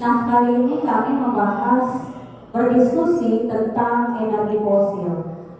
Nah, kali ini kami membahas berdiskusi tentang energi fosil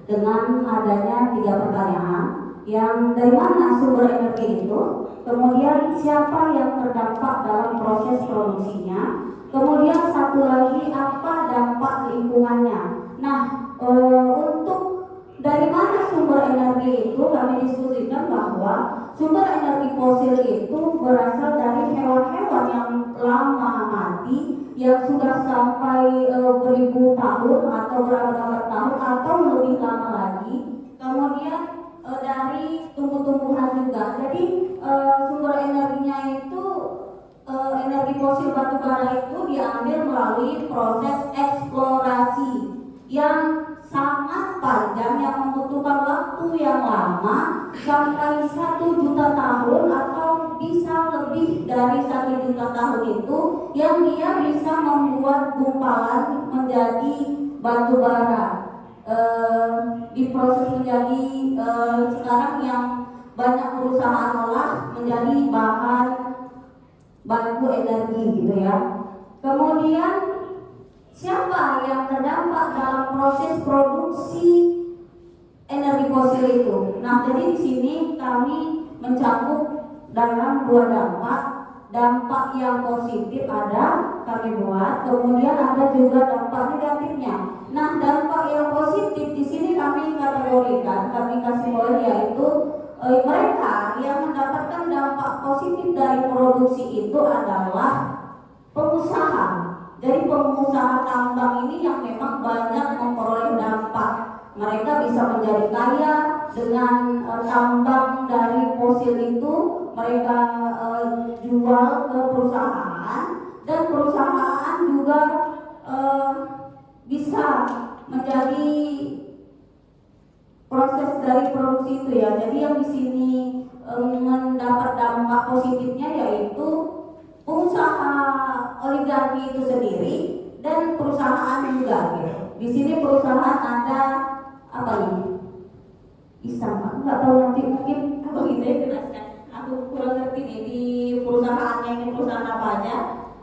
dengan adanya 3 pertanyaan yang dari mana sumber energi itu, kemudian siapa yang terdampak dalam proses produksinya, kemudian satu lagi apa dampak lingkungannya. Nah, untuk dari mana sumber energi itu kami diskusikan bahwa sumber energi fosil itu berasal dari hewan-hewan yang lama mati, yang sudah sampai beribu tahun atau berabad-abad tahun atau lebih lama lagi. Kemudian dari tumbuh-tumbuhan juga. Jadi sumber energinya itu energi fosil batubara itu diambil melalui proses eksplorasi yang sangat panjang, yang membutuhkan waktu yang lama sampai 1 juta tahun atau bisa lebih dari 1 juta tahun itu, yang dia bisa membuat gumpalan menjadi batu bara, diproses menjadi sekarang yang banyak perusahaan olah menjadi bahan baku energi gitu ya. Kemudian siapa yang terdampak dalam proses produksi energi fosil itu? Nah, jadi di sini kami mencakup dalam 2 dampak. Dampak yang positif ada kami buat, kemudian ada juga dampak negatifnya. Nah, dampak yang positif di sini kami kategorikan, kami kasih bawah, yaitu mereka yang mendapatkan dampak positif dari produksi itu adalah pengusaha. Jadi pengusaha tambang ini yang memang banyak memperoleh dampak. Mereka bisa menjadi kaya dengan tambang dari fosil itu. Mereka jual ke perusahaan, dan perusahaan juga bisa menjadi proses dari produksi itu ya. Jadi yang di sini mendapat dampak positifnya yaitu pengusaha oligarki itu sendiri dan perusahaan juga gitu. Di sini perusahaan ada apa nih? Isam, aku nggak tahu, nanti mungkin apa gitu ya, jelaskan. Aku kurang ngerti nih di perusahaannya ini perusahaan apa aja.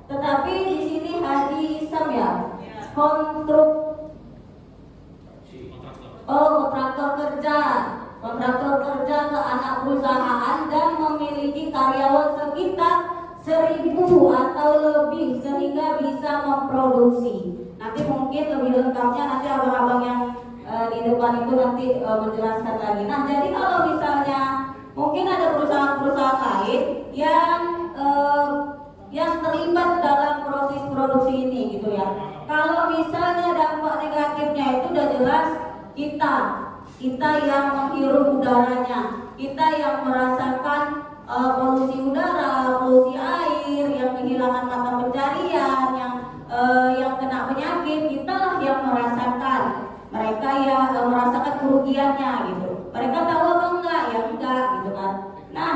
Tetapi di sini Haji Isam ya, kontrak kontraktor kerja ke anak perusahaan dan memiliki karyawan sekitar 1.000 atau lebih sehingga bisa memproduksi. Nanti mungkin lebih lengkapnya nanti abang-abang yang di depan itu nanti menjelaskan lagi. Nah, jadi kalau misalnya mungkin ada perusahaan-perusahaan lain yang terlibat dalam proses produksi ini gitu ya. Kalau misalnya dampak negatifnya itu udah jelas kita yang menghirup udaranya, kita yang merasakan polusi udara, polusi air, yang kehilangan mata pencarian, yang kena penyakit, kita lah yang merasakan. Mereka yang merasakan kerugiannya gitu. Mereka tahu apa enggak? Ya enggak gitu kan. Nah,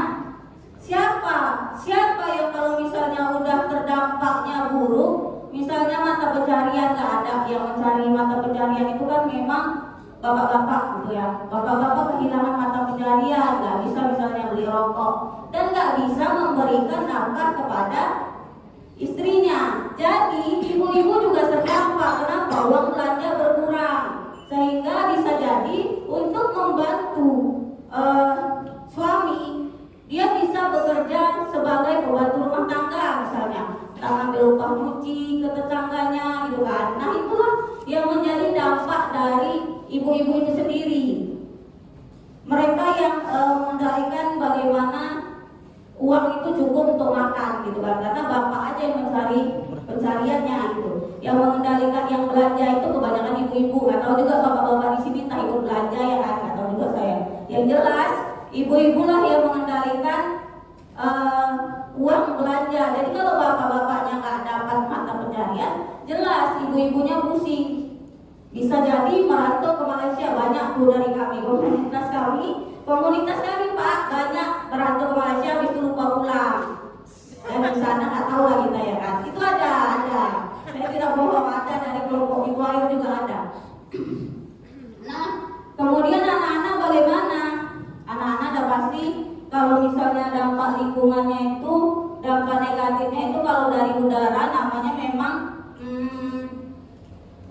siapa yang kalau misalnya udah terdampaknya buruk, misalnya mata pencarian nggak ada, yang mencari mata pencarian itu kan memang bapak-bapak gitu ya. Bapak-bapak kehilangan mata pencarian, nggak bisa misalnya beli rokok dan nggak bisa memberikan nafkah kepada istrinya. Jadi ibu-ibu juga terdampak. Kenapa? Uang belanja berkurang, sehingga bisa jadi untuk membantu suami, dia bisa bekerja sebagai pembantu rumah tangga misalnya, ngambil upah nyuci ke tetangganya gitu kan. Nah, itulah yang menjadi dampak dari ibu-ibu itu sendiri. Mereka yang mengendalikan bagaimana uang itu cukup untuk makan gitu kan, karena bapak aja yang mencari pencariannya gitu. Yang mengendalikan, yang belanja itu kebanyakan ibu-ibu. Nggak tahu juga bapak-bapak di sini tak ikut belanja ya kan, nggak tahu juga saya. Yang jelas ibu-ibu lah yang mengendalikan uang belanja. Jadi kalau bapak-bapaknya nggak dapat mata pencarian, jelas ibu-ibunya pusing. Bisa jadi merantau ke Malaysia. Banyak tuh dari kami, komunitas kami Pak, banyak merantau ke Malaysia habis itu lupa pulang. Dan di sana nggak tahu lah kita ya kan. Itu ada. Saya tidak bohong, ada dari kelompok Ibu Ayu juga ada. Nah, kemudian anak-anak bagaimana? Anak-anak udah pasti kalau misalnya dampak lingkungannya itu, dampak negatifnya itu kalau dari udara namanya memang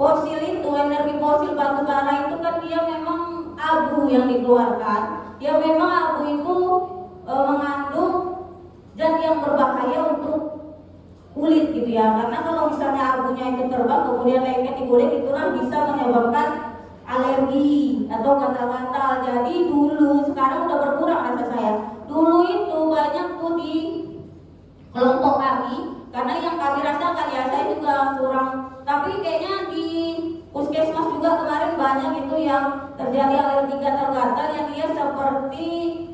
fosil itu, energi fosil batu bara itu kan dia memang abu yang dikeluarkan. Ya memang abu itu mengandung zat yang berbahaya untuk kulit gitu ya. Karena kalau misalnya abunya itu terbang kemudian lengket di kulit, itulah bisa menyebabkan alergi atau gatal-gatal. Jadi dulu, sekarang udah berkurang rasa saya. Dulu itu banyak tuh di kelompok kami, karena yang kami rasakan ya, saya juga kurang, tapi kayaknya di puskesmas juga kemarin banyak itu yang terjadi alergi gatal-gatal yang dia seperti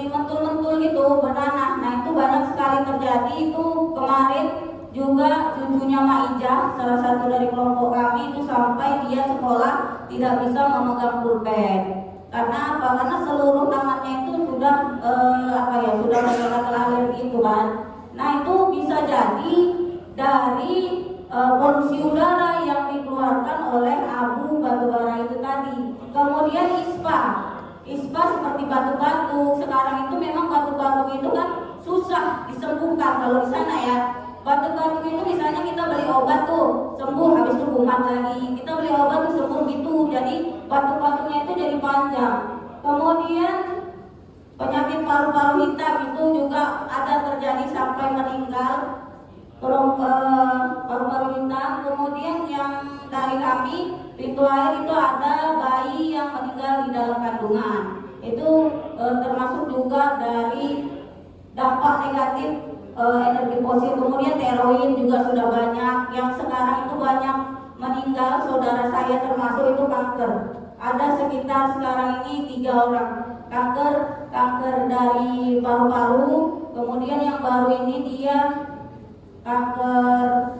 mentul-mentul gitu, bernanah. Nah itu banyak sekali terjadi. Itu kemarin juga cucunya Mak Ijah, salah satu dari kelompok kami, itu sampai dia sekolah tidak bisa memegang pulpen. Karena apa? Karena seluruh tangannya itu sudah sudah terkena alergi itu kan. Nah itu bisa jadi dari polusi udara yang dikeluarkan oleh abu batubara itu tadi. Kemudian ISPA seperti batu-batu. Sekarang itu memang batu-batu itu kan susah disembuhkan. Kalau di sana ya, batu-batu itu misalnya kita beli obat tuh sembuh, habis itu kumat lagi. Kita beli obat tuh sembuh gitu. Jadi batu-batunya itu jadi panjang. Kemudian penyakit paru-paru hitam itu juga ada terjadi sampai meninggal. Paru-paru hitam. Kemudian yang dari kami pintu air itu ada bayi yang meninggal di dalam kandungan. Itu termasuk juga dari dampak negatif energi fosil. Kemudian teroid juga sudah banyak. Yang sekarang itu banyak meninggal, saudara saya termasuk itu kanker. Ada sekitar sekarang ini 3 orang kanker dari paru-paru. Kemudian yang baru ini dia kanker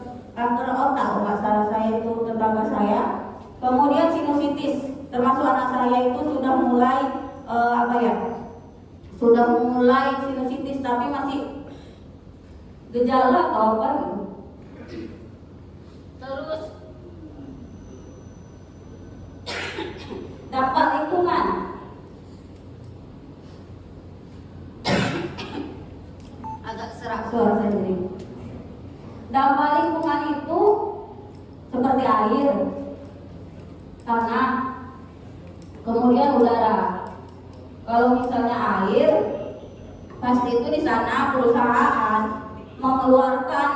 otak, nggak salah saya itu tetangga saya. Kemudian sinusitis, termasuk anak saya itu sudah mulai sudah mulai sinusitis, tapi masih gejala atau apa. Terus dampak lingkungan. Agak serak suara saya jadi. Dampak lingkungan itu seperti air, tanah, kemudian udara. Kalau misalnya air, pasti itu di sana perusahaan mengeluarkan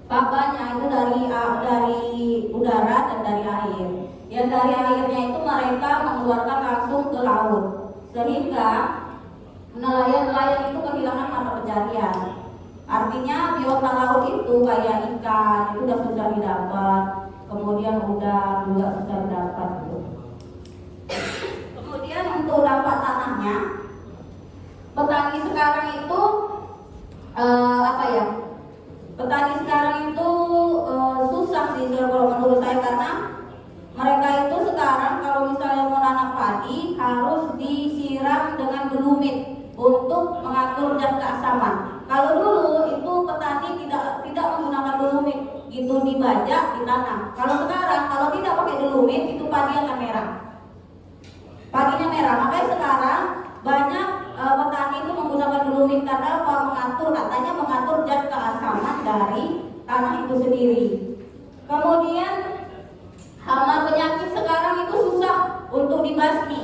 babanya itu dari udara dan dari air. Yang dari airnya itu mereka mengeluarkan langsung ke laut, sehingga nelayan-nelayan itu kehilangan mata pencarian. Artinya biota laut itu kayak ikan itu udah susah didapat, kemudian udang juga susah didapat gitu. Kemudian untuk dampak tanahnya, petani sekarang itu petani sekarang itu susah sih kalau menurut saya, karena mereka itu sekarang kalau misalnya mau nanam padi harus disiram dengan gelumit untuk mengatur zat keasaman. Kalau dulu itu petani tidak menggunakan gelumit, itu dibajak, ditanam. Kalau sekarang kalau tidak pakai gelumit itu padi akan merah. Padinya merah. Makanya sekarang banyak petani itu menggunakan gelumit karena katanya mengatur zat keasaman dari tanah itu sendiri. Kemudian hama penyakit sekarang itu susah untuk dibasmi.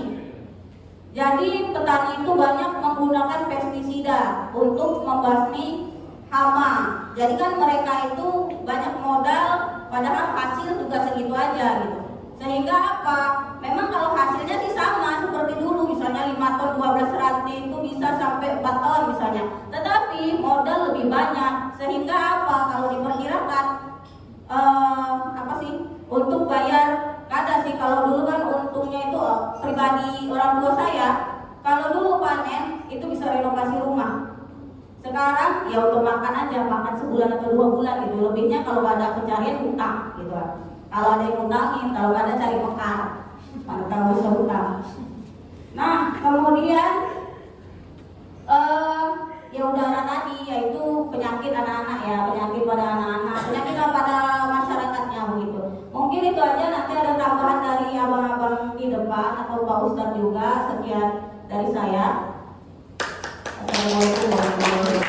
Jadi petani itu banyak menggunakan pestisida untuk membasmi hama. Jadi kan mereka itu banyak modal, padahal hasil juga segitu aja gitu. Sehingga apa? Memang kalau hasilnya sih sama seperti dulu, misalnya 5 ton 12 ranting itu bisa sampai 4 ton misalnya. Tetapi modal lebih banyak. Sehingga apa? Kalau diperkirakan untuk bayar kada sih. Kalau dulu kan untungnya itu pribadi orang tua saya, kalau dulu panen itu bisa renovasi rumah. Sekarang ya untuk makan aja, makan sebulan atau 2 bulan gitu. Lebihnya kalau ada pencarian hutang gitu kan. Kalau ada yang hutangin, kalau ada cari mekar, mana tahu bisa hutang. Nah kemudian ya udara tadi, yaitu penyakit anak-anak ya, penyakit pada anak-anak, penyakit pada masyarakatnya begitu. Mungkin itu aja, nanti ada tambahan dari abang-abang di depan atau Pak Ustadz juga. Sekian dari saya. Assalamualaikum warahmatullahi wabarakatuh.